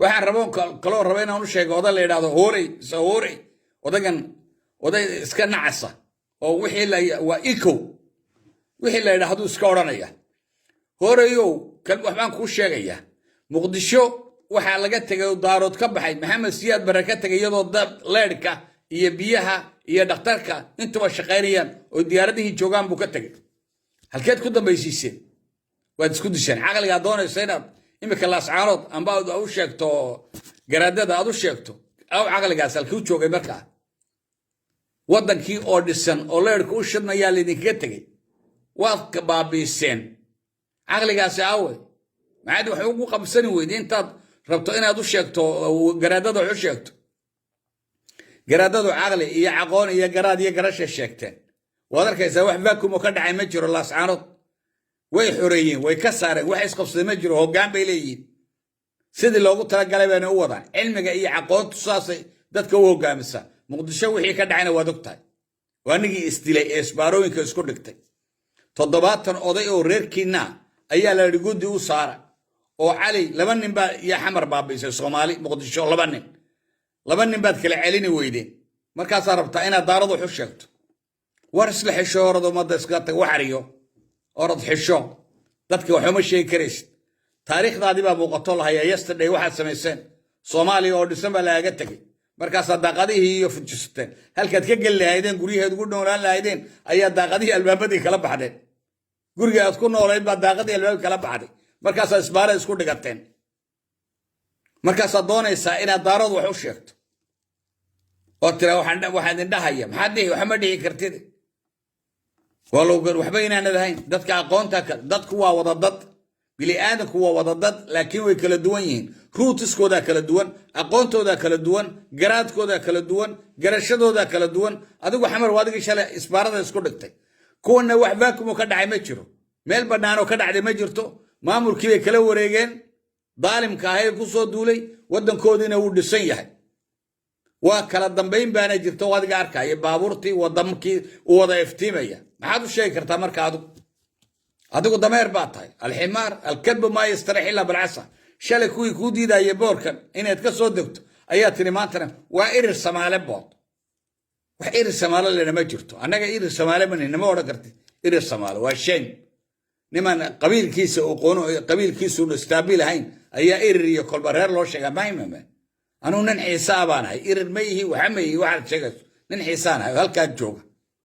waxaan rabo kaloo raba inaan u sheego oday la yidhaahdo hoorey oday iska nacasa oo waa ikow wixii la yidhaahdo iska odhanaya hooreyow waxbaan kuu sheegayaa muqdisho waxaa laga tegay daarood ka baxay maxamed siyaad bare ka tegay iyadoo leedhka iyo biyaha iyo dhakhtarka intuba shaqaynayaan oo diyaaradihii joogaan buu ka tegay halkeed ku dambaysiiseen waad isku disheen caqligaa doonaysa inaad imika laascaanood amba aad u sheegto garaadada aad u sheegto aw caqligaas halkuu joogay markaa waddankii oo dhisan oo leedhka u shidmayaa laydinkaga tegey waad baabiiseen caqligaasi awe maxaad wax ugu qabsani weyde intaad rabto inaad u sheegto garaadada wax u sheegto garaadadu caqli iyo aqoon iyo garaad iyo garasha sheegteen waad arkaysaa wax vacuum oo ka dhacay ma jiro laascaanood way xoreeyeen way ka saareen wax isqabsaday ma jiro hoggaan bay leeyihiin sidii loogu talagalay bayna u wadaan cilmiga iyo aqoontu saasay dadka u hoggaamisa muqdisho wixii ka dhacayna waad ogtahay waa nigii isdilay ee isbaarooyinka isku dhigtay 70 oday oo reerkiina ayaa la yidhi guddi u saara oo cali 2 nin baa iyo xamar baabiisay Soomaali muqdisho 2 nin baad kala celini weydeen markaasaa rabtaa inaad daaradu wax u sheegto war isla xisho orad ummadda iska tag waxariyo orad xisho dadka waxuma sheegi karaysid taariikhdaadii baa muuqato lahaya yesterday waxaad samayseen Soomaaliya oo dhisan baa laaga tegay markaasaa daaqadihii iyo fujisteen halkaad ka geli lahaydeen guryaheed ugu noolaan lahaydeen ayaa daaqadihii albaabadii kala baxdeen guriga aad ku noolayd baa daaqadii albaabadii kala baxday markaasaa isbaara isku dhigateen markaasaa doonaysaa inaad daaradu wax u sheegto oo tira waxaan indhahaya maxaad dhihi waxma dhihi kartid waxba inaanad ahayn dadka aqoonta dadku waa wada dad bili aadanku waa wada dad laakiin way kala duwan yihiin ruutiskooda kala duwan aqoontooda kala duwan garaadkooda kala duwan garashadooda kala duwan adigu xamar waadiga shalay isbaarada isku dhigtay kuwana wax vacuum ka dhacay ma jiro meel banaan oo ka dhacday ma jirto maamulkii bay kala wareegeen daalimka ahay ku soo duulay wadankoodina uu dhisan yahay waa kala dambeyn baana jirto waadiga arkay baabuurtii wadamkii uu wada iftiimaya maxaad u sheegi kartaa marka adigu dameer baa tahay alximaar alkalbu ma yastarix illa bilcasa shalay kuwii kuu diidaya boorkan inaad ka soo degto ayaa tiri maantana waa irir samaale bood wax irir samaale lena ma jirto annaga irir samaale manama odhan kartid irir samaale waa shan niman qabiilkiisa aqoono qabiilkiisuuna istaabil ahayn ayaa irir iyo kolba reer loo sheegaa maymama anuu nin xiisaa baan ahay irir ma yihi waxa ma yihi waxaad sheegayso nin xiisaan ahay halkaad jooga